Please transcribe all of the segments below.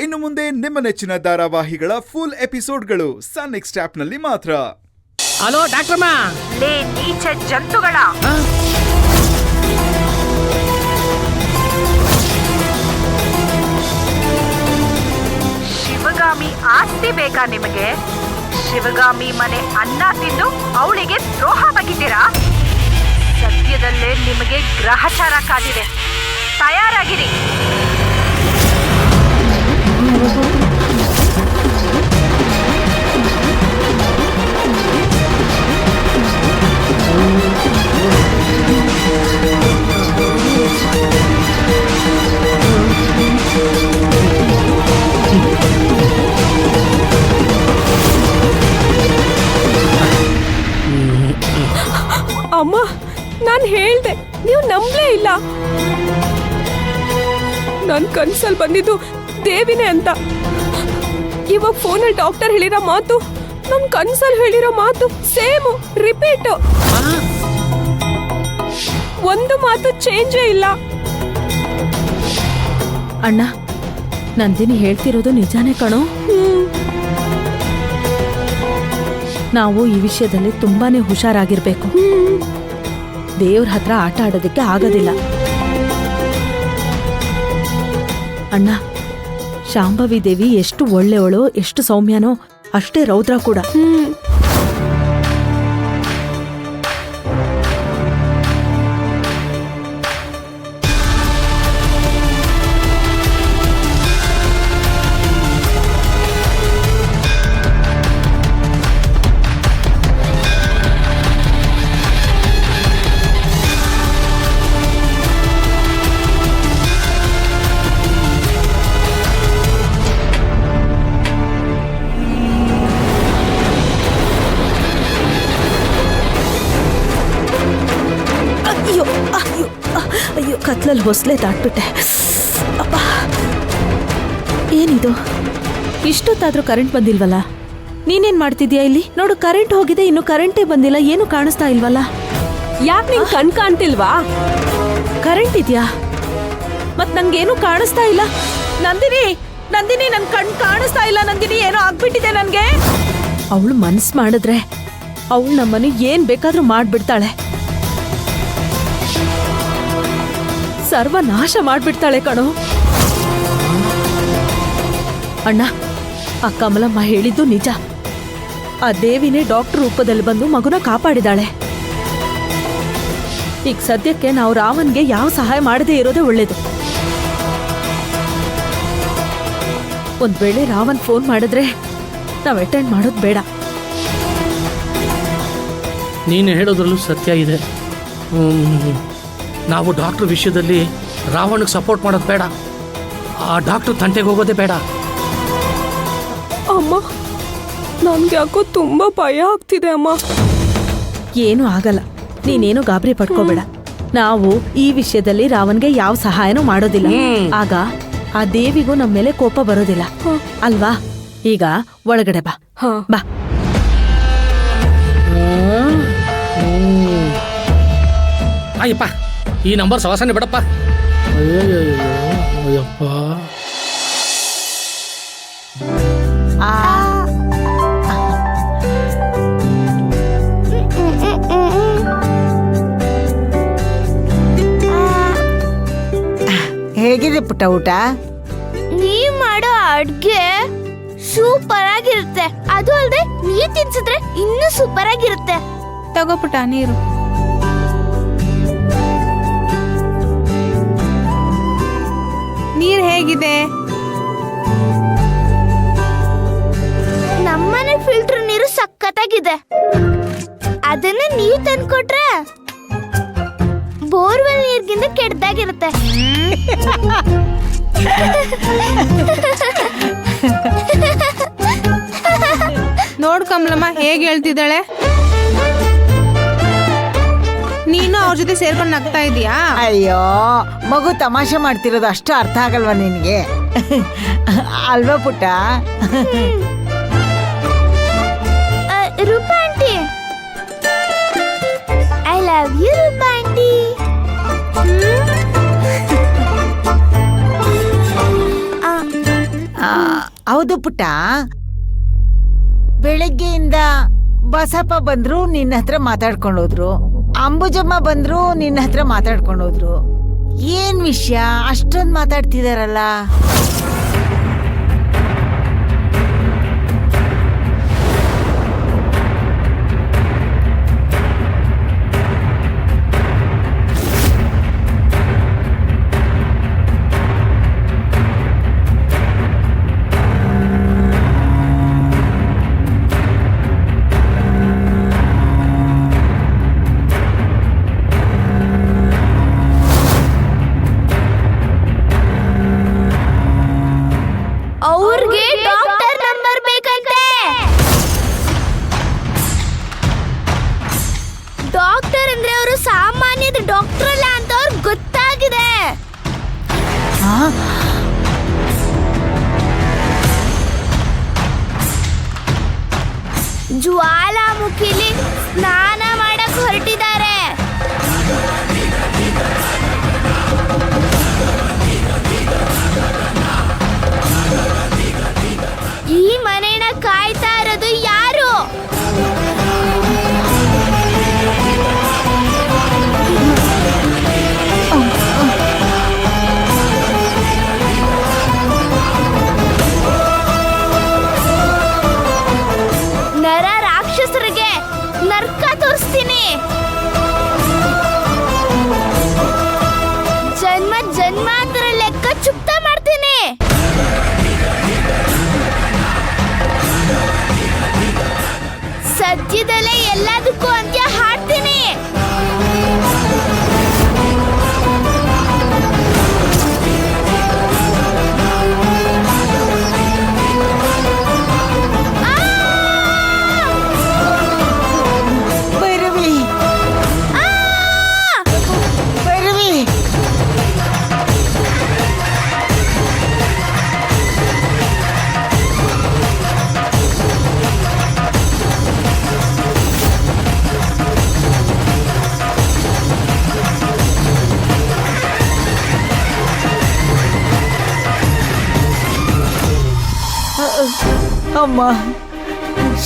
ಇನ್ನು ಮುಂದೆ ನಿಮ್ಮ ನೆಚ್ಚಿನ ಧಾರಾವಾಹಿಗಳ ಫುಲ್ ಎಪಿಸೋಡ್ಗಳು ಸನ್ ನೆಕ್ಸ್ಟ್ ಆಪ್ನಲ್ಲಿ ಮಾತ್ರ. ಹಲೋ ಡಾಕ್ಟರ್ಮ್ಮ. ಲೇ ನೀಚ ಜಂತುಗಳ, ಶಿವಗಾಮಿ ಆಸ್ತಿ ಬೇಕಾ ನಿಮಗೆ? ಶಿವಗಾಮಿ ಮನೆ ಅನ್ನ ತಿಂದು ಅವಳಿಗೆ ದ್ರೋಹ ಬಗೆದಿರಾ? ಸದ್ಯದಲ್ಲೇ ನಿಮಗೆ ಗ್ರಹಚಾರ ಕಾದಿದೆ, ತಯಾರಾಗಿರಿ. ಅಮ್ಮ, ನಾನು ಹೇಳ್ದೆ, ನೀವು ನಂಬಲೇ ಇಲ್ಲ. ನನ್ ಕನ್ಸಲ್ಲಿ ಬಂದಿದ್ದು ದೇವಿನೇ ಅಂತ. ಇವಾಗ ಫೋನಲ್ಲಿ ಡಾಕ್ಟರ್ ಹೇಳಿರೋ ಮಾತು, ನಮ್ ಕನ್ಸಲ್ಲಿ ಹೇಳಿರೋ ಮಾತು ಸೇಮ್ ರಿಪೀಟ್. ಒಂದು ಮಾತು ಚೇಂಜೇ ಇಲ್ಲ. ಅಣ್ಣ, ನಂದಿನಿ ಹೇಳ್ತಿರೋದು ನಿಜಾನೇ ಕಣೋ. ನಾವು ಈ ವಿಷಯದಲ್ಲಿ ತುಂಬಾನೇ ಹುಷಾರಾಗಿರ್ಬೇಕು. ದೇವ್ರ ಹತ್ರ ಆಟ ಆಡೋದಕ್ಕೆ ಆಗೋದಿಲ್ಲ. ಅಣ್ಣ, ಶಾಂಭವಿ ದೇವಿ ಎಷ್ಟು ಒಳ್ಳೆಯವಳು, ಎಷ್ಟು ಸೌಮ್ಯನೋ ಅಷ್ಟೇ ರೌದ್ರ ಕೂಡ. ಅಯ್ಯೋ, ಕತ್ಲಲ್ಲಿ ಹೊಸ್ಲೆ ದಾಟ್ಬಿಟ್ಟೆ. ಅಪ್ಪ, ಏನಿದು? ಇಷ್ಟೊತ್ತಾದ್ರೂ ಕರೆಂಟ್ ಬಂದಿಲ್ವಲ್ಲ? ನೀನೇನ್ ಮಾಡ್ತಿದ್ಯಾ ಇಲ್ಲಿ? ನೋಡು, ಕರೆಂಟ್ ಹೋಗಿದೆ, ಇನ್ನು ಕರೆಂಟೇ ಬಂದಿಲ್ಲ. ಏನು ಕಾಣಿಸ್ತಾ ಇಲ್ವಲ್ಲ? ಯಾಕೆ ನಿಂಗೆ ಕಣ್ ಕಾಣ್ತಿಲ್ವಾ? ಕರೆಂಟ್ ಇದ್ಯಾ? ಮತ್ ನಂಗೇನು ಕಾಣಿಸ್ತಾ ಇಲ್ಲ. ನಂದಿನಿ, ನಂದಿನಿ, ನನ್ ಕಣ್ ಕಾಣಿಸ್ತಾ ಇಲ್ಲ. ನಂದಿನಿ, ಏನೋ ಆಗ್ಬಿಟ್ಟಿದೆ ನನ್ಗೆ. ಅವಳು ಮನ್ಸ್ ಮಾಡಿದ್ರೆ ಅವಳು ನಮ್ಮನೆ ಏನ್ ಬೇಕಾದ್ರೂ ಮಾಡ್ಬಿಡ್ತಾಳೆ. ಸರ್ವನಾಶ ಮಾಡ್ಬಿಡ್ತಾಳೆ ಕಣೋ. ಅಣ್ಣ, ಆ ಕಮಲಮ್ಮ ಹೇಳಿದ್ದು ನಿಜ. ಆ ದೇವಿನೇ ಡಾಕ್ಟರ್ ರೂಪದಲ್ಲಿ ಬಂದು ಮಗುನ ಕಾಪಾಡಿದಾಳೆ. ಈಗ ಸದ್ಯಕ್ಕೆ ನಾವು ರಾವನ್ಗೆ ಯಾವ ಸಹಾಯ ಮಾಡದೇ ಇರೋದೇ ಒಳ್ಳೇದು. ಒಂದ್ ವೇಳೆ ರಾವನ್ ಫೋನ್ ಮಾಡಿದ್ರೆ ನಾವ್ ಅಟೆಂಡ್ ಮಾಡೋದು ಬೇಡ. ನೀನು ಹೇಳೋದ್ರಲ್ಲೂ ಸತ್ಯ ಇದೆ. ನಾವು ಡಾಕ್ಟರ್ ವಿಷಯದಲ್ಲಿ ರಾವಣ್ಗೆ ಸಪೋರ್ಟ್ ಮಾಡೋದು ಬೇಡ. ಆ ಡಾಕ್ಟರ್ ತಂಟೆಗೆ ಹೋಗೋದೇ ಬೇಡ. ಅಮ್ಮ, ನನ್ಗೆ ಯಾಕೋ ತುಂಬಾ ಭಯ ಆಗ್ತಿದೆ ಅಮ್ಮ. ಏನೂ ಆಗಲ್ಲ, ನೀನೇನು ಗಾಬರಿ ಪಡ್ಕೋಬೇಡ. ನಾವು ಈ ವಿಷಯದಲ್ಲಿ ರಾವನ್ಗೆ ಯಾವ ಸಹಾಯನೂ ಮಾಡೋದಿಲ್ಲ. ಆಗ ಆ ದೇವಿಗೂ ನಮ್ಮ ಮೇಲೆ ಕೋಪ ಬರೋದಿಲ್ಲ ಅಲ್ವಾ? ಈಗ ಒಳಗಡೆ ಬಾ. ಬಾ. ಅಯ್ಯಪ್ಪ, ಈ ನಂಬರ್ ಸವಾಸನೆ ಬಿಡಪ್ಪ. ಅಯ್ಯಪ್ಪ, ಹೇಗಿದೆ ಪುಟ್ಟ ಊಟ? ನೀವ್ ಮಾಡೋ ಅಡ್ಗೆ ಸೂಪರ್ ಆಗಿರುತ್ತೆ. ಅದು ಅಲ್ಲದೆ ನೀರ್ ತಿನ್ಸಿದ್ರೆ ಇನ್ನೂ ಸೂಪರ್ ಆಗಿರುತ್ತೆ. ತಗೋ ಪುಟ್ಟ ನೀರು. ನೀರ್ ಹೇಗಿದೆ? ನಮ್ಮನೆ ಫಿಲ್ಟರ್ ನೀರು ಸಖತ್ತಾಗಿದೆ. ಅದನ್ನ ನೀವ್ ತಂದ್ಕೊಟ್ರೆ ಬೋರ್ವೆಲ್ ನೀರ್ಗಿಂತ ಕೆಟ್ಟದಾಗಿರುತ್ತೆ. ನೋಡ್ ಕಮಲಮ್ಮ ಹೇಗೆ ಹೇಳ್ತಿದ್ದಾಳೆ. ನೀನು ಅವ್ರ ಜೊತೆ ಸೇರ್ಕೊಂಡು ನಗ್ತಾ ಇದೀಯಾ? ಅಯ್ಯೋ, ಮಗು ತಮಾಷೆ ಮಾಡ್ತಿರೋದು ಅಷ್ಟು ಅರ್ಥ ಆಗಲ್ವಾ ನಿನ್ಗೆ? ಅಲ್ವಾ ಪುಟ್ಟ? Rupa aunty, I love you Rupa aunty. ಹೌದು ಪುಟ್ಟ, ಬೆಳಗ್ಗೆಯಿಂದ ಬಸಪ್ಪ ಬಂದ್ರು ನಿನ್ನ ಹತ್ರ ಮಾತಾಡ್ಕೊಂಡೋದ್ರು, ಅಂಬುಜಮ್ಮ ಬಂದ್ರು ನಿನ್ನ ಹತ್ರ ಮಾತಾಡ್ಕೊಂಡೋದ್ರು. ಏನ್ ವಿಷಯ ಅಷ್ಟೊಂದು ಮಾತಾಡ್ತಿದಾರಲ್ಲ? ಅವ್ರಿಗೆ ಡಾಕ್ಟರ್ ನಂಬರ್ ಬೇಕಂತೆ. ಡಾಕ್ಟರ್ ಅಂದ್ರೆ ಅವರು ಸಾಮಾನ್ಯದ ಡಾಕ್ಟರ್ ಅಲ್ಲ ಅಂತ ಅವ್ರಿಗೆ ಗೊತ್ತಾಗಿದೆ. ಜ್ವಾಲಾಮುಖಿಲಿ ಸ್ನಾನ ಮಾಡಕ್ ಹೊರಟಿದ್ದಾರೆ. ಈ ಮನೆನ ಕಾಯ್ತಾ ಇರೋದು ಯಾರು? ನರ ರಾಕ್ಷಸರಿಗೆ ನರ್ಕ ತೋರಿಸ್ತೀನಿ. ಜನ್ಮ ಜನ್ಮಾಂತರ ಲೆಕ್ಕ ಚುಕ್ತಾ ಮಾಡ್ತೀನಿ. ಸದ್ಯದಲ್ಲೇ ಎಲ್ಲದಕ್ಕೂ ಅಂತ್ಯ ಹಾಡ್ತೀನಿ. ಭೈರವಿ, ಭೈರವಿ, ಅಮ್ಮ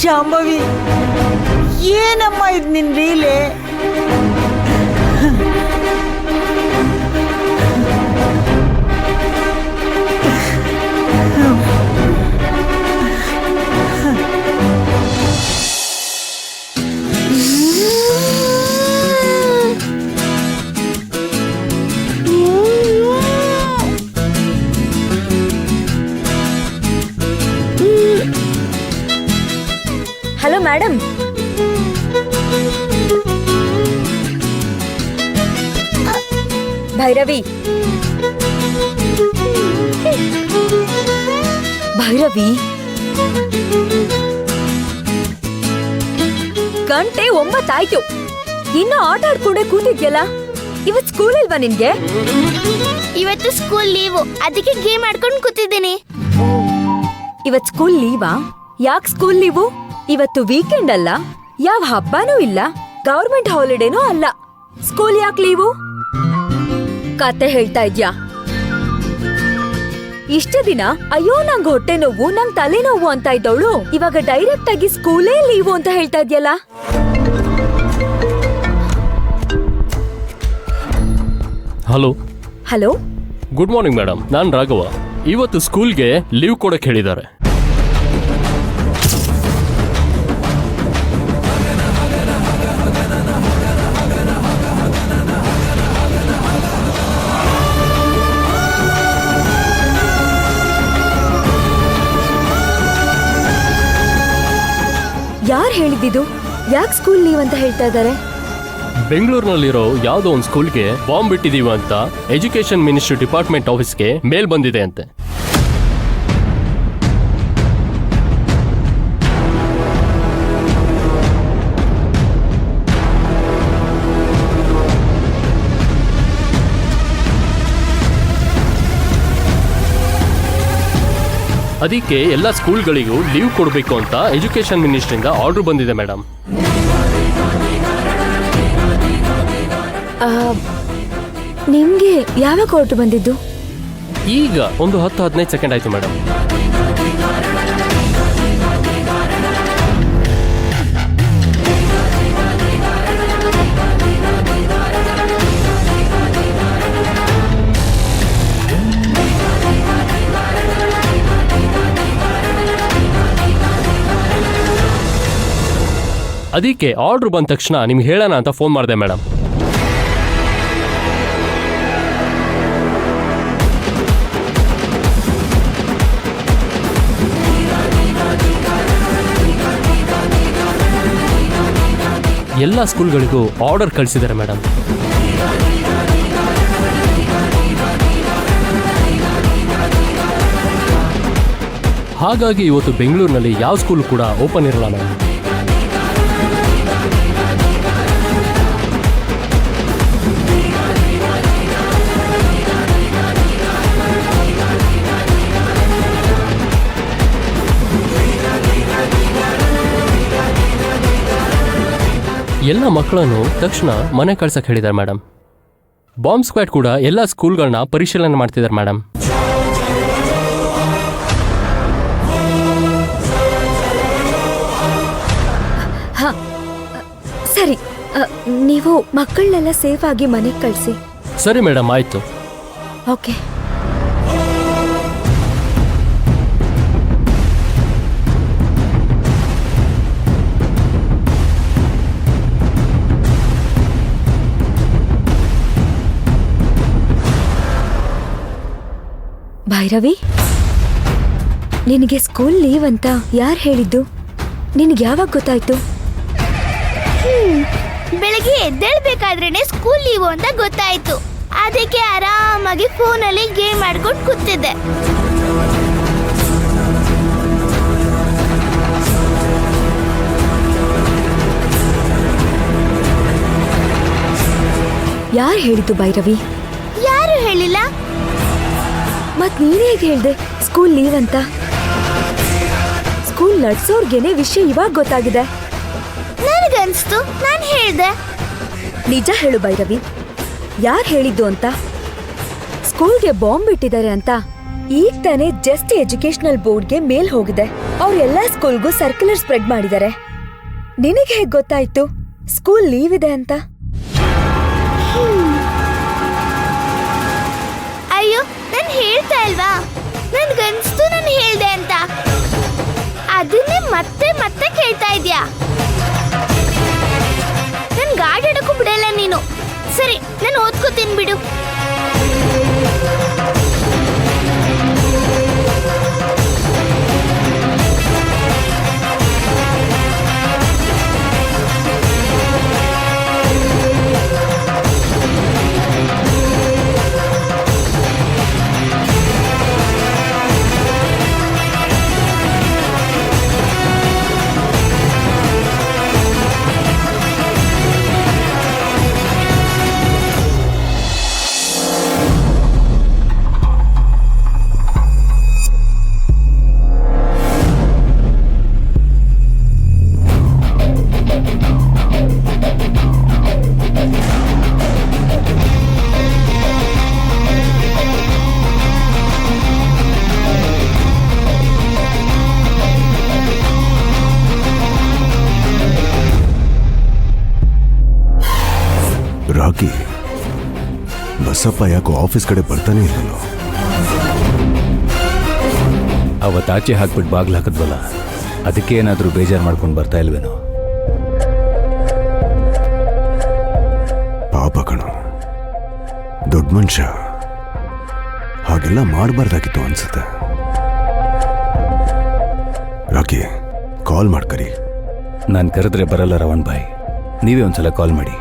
ಶಾಂಭವಿ, ಏನಮ್ಮ ಇದು ನಿನ್ ಲೀಲೆ? Hello madam. ಭೈರವಿ, ಭೈರವಿ, ಗಂಟೆ 9 ಆಯ್ತು, ಇನ್ನು ಆಟ ಆಡ್ಕೊಂಡೆ ಕೂತಿದ್ಯಲ್ಲ. ಇವತ್ ಸ್ಕೂಲ್ ಇಲ್ವಾ ನಿನ್ಗೆ? ಇವತ್ತು ಸ್ಕೂಲ್ ಲೀವು, ಅದಕ್ಕೆ ಗೇಮ್ ಆಡ್ಕೊಂಡು ಕೂತಿದ್ದೀನಿ. ಇವತ್ ಸ್ಕೂಲ್ ಲೀವಾ? ಯಾಕೆ ಸ್ಕೂಲ್ ಲೀವು? ಇವತ್ತು ವೀಕೆಂಡ್ ಅಲ್ಲ, ಯಾವ ಹಬ್ಬನೂ ಇಲ್ಲ, ಗವರ್ಮೆಂಟ್ ಹಾಲಿಡೇನೂ ಅಲ್ಲ. ಸ್ಕೂಲ್ ಯಾಕೆ ಲೀವು? ಕತೆ ಹೇಳ್ತಾ ಇದ್ಯಾ? ಇಷ್ಟು ದಿನ ಅಯ್ಯೋ ನಂಗ್ ಹೊಟ್ಟೆ ನೋವು, ನಂಗ್ ತಲೆ ನೋವು ಅಂತ ಇದ್ದವಳು ಇವಾಗ ಡೈರೆಕ್ಟ್ ಆಗಿ ಸ್ಕೂಲೇ ಲೀವು ಅಂತ ಹೇಳ್ತಾ ಇದ್ಯಲ್ಲ. Hello. Hello, good morning madam, ನಾನು ರಾಘವ. ಇವತ್ತು ಸ್ಕೂಲ್ಗೆ ಲೀವ್ ಕೊಡಕ್ಕೆ ಹೇಳಿದ್ದಾರೆ. ಯಾರು ಹೇಳಿದ್ದು? ಯಾಕೆ ಸ್ಕೂಲ್ ಲೀವ್ ಅಂತ ಹೇಳ್ತಾ ಇದ್ದಾರೆ? ಬೆಂಗಳೂರಿನಲ್ಲಿರೋ ಯಾವುದೋ ಒಂದು ಸ್ಕೂಲ್ಗೆ ಬಾಂಬ್ ಬಿಟ್ಟಿದೀವಿ ಅಂತ ಎಜುಕೇಶನ್ ಮಿನಿಸ್ಟ್ರಿ ಡಿಪಾರ್ಟ್ಮೆಂಟ್ ಆಫೀಸ್ಗೆ ಮೇಲ್ ಬಂದಿದೆ ಅಂತೆ. ಅದಕ್ಕೆ ಎಲ್ಲ ಸ್ಕೂಲ್ಗಳಿಗೂ ಲೀವ್ ಕೊಡಬೇಕು ಅಂತ ಎಜುಕೇಶನ್ ಮಿನಿಸ್ಟ್ರಿಂದ ಆರ್ಡರ್ ಬಂದಿದೆ ಮೇಡಮ್. ನಿಮ್ಗೆ ಯಾವಾಗ ಆರ್ಡರ್ ಬಂದಿದ್ದು? ಈಗ ಒಂದು 10-15 ಸೆಕೆಂಡ್ ಆಯ್ತು ಮೇಡಮ್. ಅದಕ್ಕೆ ಆರ್ಡರ್ ಬಂದ ತಕ್ಷಣ ನಿಮ್ಗೆ ಹೇಳೋಣ ಅಂತ ಫೋನ್ ಮಾಡಿದೆ ಮೇಡಮ್. ಎಲ್ಲ ಸ್ಕೂಲ್ಗಳಿಗೂ ಆರ್ಡರ್ ಕಳಿಸಿದ್ದಾರೆ ಮೇಡಮ್. ಹಾಗಾಗಿ ಇವತ್ತು ಬೆಂಗಳೂರಿನಲ್ಲಿ ಯಾವ ಸ್ಕೂಲ್ ಕೂಡ ಓಪನ್ ಇರಲ್ಲ ಮೇಡಮ್. ಎಲ್ಲ ಮಕ್ಕಳನ್ನು ತಕ್ಷಣ ಮನೆ ಕಳ್ಸಕ್ಕೆ ಹೇಳಿದ್ದಾರೆ ಮೇಡಮ್. ಬಾಂಬ್ ಸ್ಕ್ವಾಡ್ ಕೂಡ ಎಲ್ಲ ಸ್ಕೂಲ್ಗಳನ್ನ ಪರಿಶೀಲನೆ ಮಾಡ್ತಿದ್ದಾರೆ ಮೇಡಮ್. ಹಾ ಸರಿ, ನೀವು ಮಕ್ಕಳನ್ನೆಲ್ಲ ಸೇಫ್ ಆಗಿ ಮನೆಗೆ ಕಳಿಸಿ. ಸರಿ ಮೇಡಮ್, ಆಯ್ತು. ಓಕೆ. ಭೈರವಿ, ನಿನಗೆ ಸ್ಕೂಲ್ ಲೀವ್ ಅಂತ ಯಾರು ಹೇಳಿದ್ದು? ನಿನಗೆ ಯಾವಾಗ ಗೊತ್ತಾಯ್ತು? ಬೆಳಗ್ಗೆ ಎದ್ದೇಳ್ಬೇಕಾದ್ರೇನೆ ಸ್ಕೂಲ್ ಲೀವ್ ಅಂತ ಗೊತ್ತಾಯ್ತು. ಅದಕ್ಕೆ ಆರಾಮಾಗಿ ಫೋನಲ್ಲಿ ಗೇಮ್ ಆಡ್ಕೊಂಡು ಕೂತಿದ್ದೆ. ಯಾರು ಹೇಳಿದ್ದು ಭೈರವಿ? ಯಾರು ಹೇಳಿಲ್ಲ. ಮತ್ ನೀನ್ ಹೇಗೆ ಹೇಳ್ದೆ ಸ್ಕೂಲ್ ಲೀವ್ ಅಂತ? ಸ್ಕೂಲ್ ನಡ್ಸೋರ್ಗೆನೆ ವಿಷಯ ಇವಾಗ ಗೊತ್ತಾಗಿದೆ. ನನಗನ್ಸ್ತು, ನಾನು ಹೇಳ್ದೆ. ನಿಜ ಹೇಳು ಭೈರವಿ, ಯಾರು ಹೇಳಿದ್ದು ಅಂತ? ಸ್ಕೂಲ್ಗೆ ಬಾಂಬ್ ಇಟ್ಟಿದ್ದಾರೆ ಅಂತ ಈಗ ತಾನೇ ಜಸ್ಟ್ ಎಜುಕೇಶನಲ್ ಬೋರ್ಡ್ಗೆ ಮೇಲ್ ಹೋಗಿದೆ. ಅವ್ರೆಲ್ಲಾ ಸ್ಕೂಲ್ಗೂ ಸರ್ಕ್ಯುಲರ್ ಸ್ಪ್ರೆಡ್ ಮಾಡಿದ್ದಾರೆ. ನಿನಗೆ ಹೇಗೆ ಗೊತ್ತಾಯ್ತು ಸ್ಕೂಲ್ ಲೀವ್ ಇದೆ ಅಂತ? ಅಯ್ಯೋ, ನಾನು ಹೇಳ್ತಾ ಇಲ್ವಾ, ನನ್ಗನ್ಸ್ತು ನಾನು ಹೇಳ್ದೆ ಅಂತ. ಅದನ್ನೇ ಮತ್ತೆ ಮತ್ತೆ ಕೇಳ್ತಾ ಇದ್ಯಾ? ನನ್ ಗಾಡಾಡಕ್ಕೂ ಬಿಡಲ್ಲ ನೀನು. ಸರಿ, ನಾನು ಓದ್ಕೋತೀನಿ ಬಿಡು. ರಾಕಿ, ಬಸಪ್ಪ ಯಾಕೋ ಆಫೀಸ್ ಕಡೆ ಬರ್ತಾನೆ ಇಲ್ಲೋ? ಅವತ್ತಾಚೆ ಹಾಕ್ಬಿಟ್ಟು ಬಾಗ್ಲು ಹಾಕಿದ್ವಲ್ಲ, ಅದಕ್ಕೆ ಏನಾದರೂ ಬೇಜಾರು ಮಾಡ್ಕೊಂಡು ಬರ್ತಾ ಇಲ್ವೇನೋ? ಪಾಪ ಕಣೋ, ದೊಡ್ಡ ಮನುಷ್ಯ, ಹಾಗೆಲ್ಲ ಮಾಡಬಾರ್ದಾಗಿತ್ತು ಅನ್ಸುತ್ತೆ. ರಾಕಿ, ಕಾಲ್ ಮಾಡ್ಕರಿ. ನಾನು ಕರೆದ್ರೆ ಬರಲ್ಲ ರವಣ್ ಬಾಯ್, ನೀವೇ ಒಂದ್ಸಲ ಕಾಲ್ ಮಾಡಿ.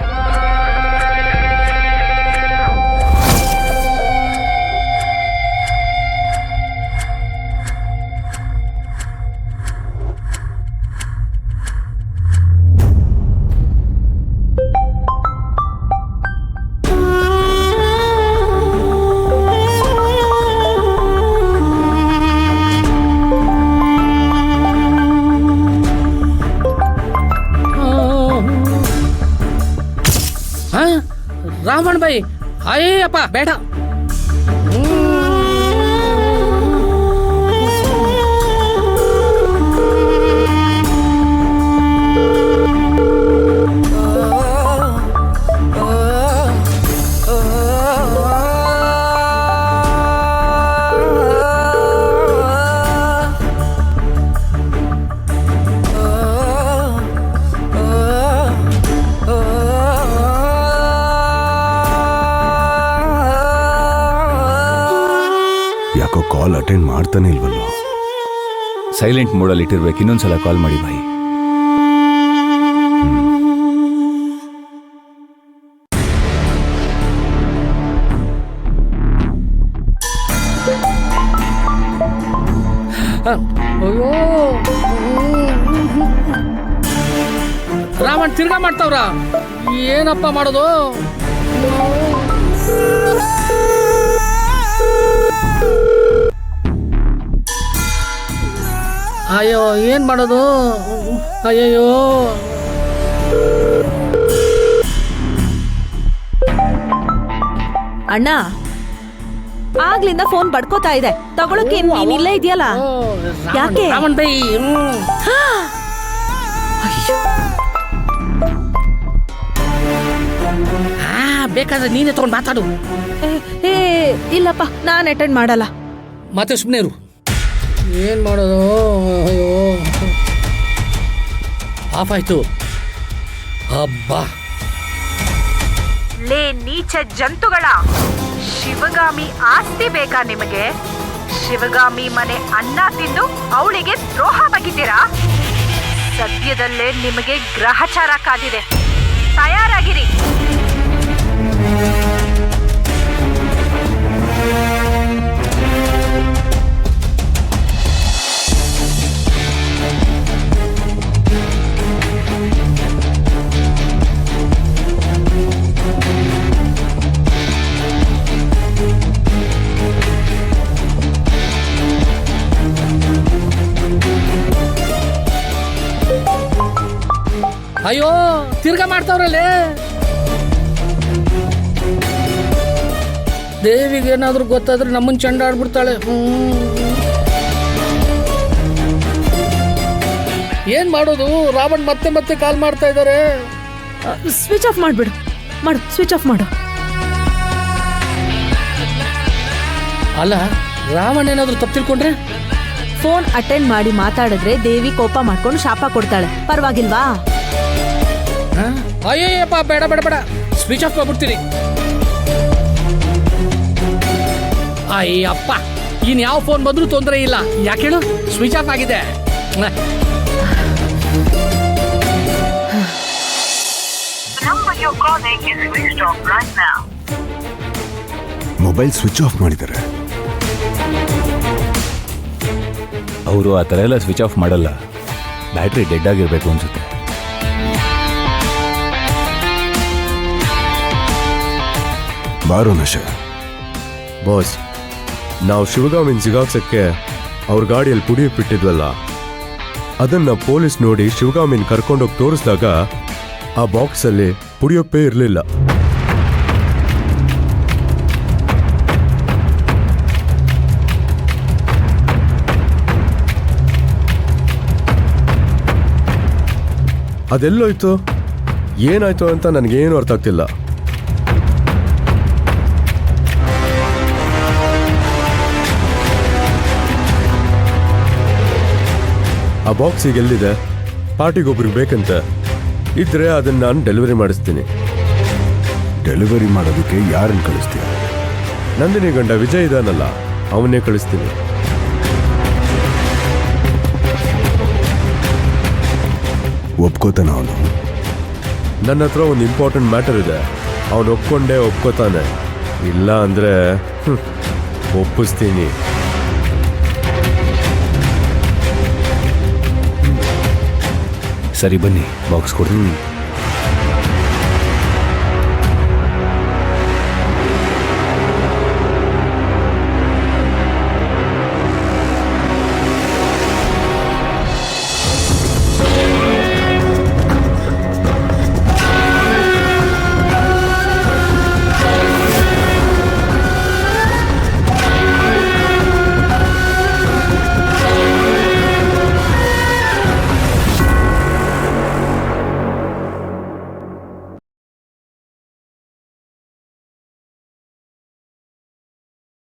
ರಾವಣ್ ಬಾಯಿ, ಅಯ್ಯಪ್ಪ ಬೇಡ. ಕಾಲ್ ಅಟೆಂಡ್ ಮಾಡ್ತಾನೆ ಇಲ್ವಲ್ಲೋ? ಸೈಲೆಂಟ್ ಮೋಡಲ್ಲಿ ಇಟ್ಟಿರ್ಬೇಕು. ಇನ್ನೊಂದ್ಸಲ ಕಾಲ್ ಮಾಡಿ ಬಾಯಿ. ಅಯ್ಯೋ ರಾವಣ್ ತಿರ್ಗಾ ಮಾಡ್ತಾವ್ರ, ಏನಪ್ಪ ಮಾಡೋದು? ಅಯ್ಯೋ ಏನ್ ಮಾಡೋದು? ಅಯ್ಯಯ್ಯೋ ಅಣ್ಣ, ಆಗ್ಲಿಂದ ಫೋನ್ ಬಡ್ಕೋತಾ ಇದೆ, ತಗೊಳಕ್ಕೆ ನೀನ್ ಇಲ್ಲೇ ಇದೆಯಲ್ಲ. ಯಾಕೆ? ರಾವಣ್ ಬೈ ಬೇಕಾದ್ರೆ ನೀನೇ ತಗೊಂಡು ಮಾತಾಡು. ಏ ಇಲ್ಲಪ್ಪ, ನಾನ್ ಅಟೆಂಡ್ ಮಾಡಲ್ಲ. ಮತ್ತೆ ಸುಮ್ಮನೆ ಇರು. ಏನ್ ಮಾಡೋದು? ಅಯ್ಯೋ ಆಫ್ ಆಯ್ತು. ಹಬ್ಬ ಲೇ ನೀಚ ಜಂತುಗಳ, ಶಿವಗಾಮಿ ಆಸ್ತಿ ಬೇಕಾ ನಿಮಗೆ? ಶಿವಗಾಮಿ ಮನೆ ಅನ್ನ ತಿಂದು ಅವಳಿಗೆ ದ್ರೋಹ ಬಗೆತೀರಾ? ಸದ್ಯದಲ್ಲೇ ನಿಮಗೆ ಗ್ರಹಚಾರ ಕಾದಿದೆ, ತಯಾರಾಗಿರಿ. ಅಯ್ಯೋ ತಿರ್ಗಾ ಮಾಡ್ತಾವ್ರಲ್ಲೇ. ದೇವಿಗೆ ಏನಾದ್ರೂ ಗೊತ್ತಾದ್ರೆ ನಮ್ಮನ್ ಚಂಡ ಆಡ್ಬಿಡ್ತಾಳೆ. ಏನ್ ಮಾಡೋದು? ರಾವಣ್ ಮತ್ತೆ ಮತ್ತೆ ಕಾಲ್ ಮಾಡ್ತಾ ಇದ್ದಾರೆ. ಸ್ವಿಚ್ ಆಫ್ ಮಾಡ್ಬಿಡು. ಮಾಡು, ಸ್ವಿಚ್ ಆಫ್ ಮಾಡು. ಅಲ್ಲ, ರಾವಣ್ ಏನಾದ್ರೂ ತಪ್ಪು ತಿಳ್ಕೊಂಡ್ರೆ? ಫೋನ್ ಅಟೆಂಡ್ ಮಾಡಿ ಮಾತಾಡಿದ್ರೆ ದೇವಿ ಕೋಪ ಮಾಡ್ಕೊಂಡು ಶಾಪ ಕೊಡ್ತಾಳೆ, ಪರವಾಗಿಲ್ವಾ? ಅಯ್ಯಪ್ಪ ಬೇಡ ಬೇಡ ಬೇಡ, ಸ್ವಿಚ್ ಆಫ್ ಮಾಡ್ಬಿಡ್ತೀನಿ. ಅಯ್ಯಪ್ಪ, ಇನ್ ಯಾವ ಫೋನ್ ಬಂದ್ರೂ ತೊಂದರೆ ಇಲ್ಲ. ಯಾಕೆ ಹೇಳು, ಸ್ವಿಚ್ ಆಫ್ ಆಗಿದೆ. ಮೊಬೈಲ್ ಸ್ವಿಚ್ ಆಫ್ ಮಾಡಿದ್ದಾರೆ. ಅವರು ಆ ಥರ ಎಲ್ಲ ಸ್ವಿಚ್ ಆಫ್ ಮಾಡಲ್ಲ. ಬ್ಯಾಟ್ರಿ ಡೆಡ್ ಆಗಿರ್ಬೇಕು ಅನ್ಸುತ್ತೆ. ಬಾರೋ ನಶ. ಬಾಸ್, ನಾವು ಶಿವಗಾಮಿನ್ ಸಿಗಾಕ್ಸಕ್ಕೆ ಅವ್ರ ಗಾಡಿಯಲ್ಲಿ ಪುಡಿಯಿಟ್ಟಿದ್ವಲ್ಲ, ಅದನ್ನ ಪೊಲೀಸ್ ನೋಡಿ ಶಿವಗಾಮಿನ್ ಕರ್ಕೊಂಡೋಗಿ ತೋರಿಸಿದಾಗ ಆ ಬಾಕ್ಸಲ್ಲಿ ಪುಡಿಯೊಪ್ಪೇ ಇರಲಿಲ್ಲ. ಅದೆಲ್ಲೋಯ್ತು, ಏನಾಯ್ತು ಅಂತ ನನಗೇನು ಅರ್ಥ ಆಗ್ತಿಲ್ಲ. ಆ ಬಾಕ್ಸ್ ಈಗ ಎಲ್ಲಿದೆ? ಪಾರ್ಟಿಗೊಬ್ರಿಗೆ ಬೇಕಂತ ಇದ್ರೆ ಅದನ್ನ ನಾನು ಡೆಲಿವರಿ ಮಾಡಿಸ್ತೀನಿ. ಡೆಲಿವರಿ ಮಾಡೋದಕ್ಕೆ ಯಾರನ್ನು ಕಳಿಸ್ತೀಯ? ನಂದಿನಿ ಗಂಡ ವಿಜಯ್ ಇದಾನಲ್ಲ, ಅವನ್ನೇ ಕಳಿಸ್ತೀನಿ. ಒಪ್ಕೋತಾನ ಅವನು? ನನ್ನ ಹತ್ರ ಒಂದು ಇಂಪಾರ್ಟೆಂಟ್ ಮ್ಯಾಟರ್ ಇದೆ, ಅವನು ಒಪ್ಕೋತಾನೆ. ಇಲ್ಲ ಅಂದ್ರೆ ಒಪ್ಪಿಸ್ತೀನಿ. ಸರಿ ಬನ್ನಿ, ಬಾಕ್ಸ್ ಕೊಡ್ತೀನಿ.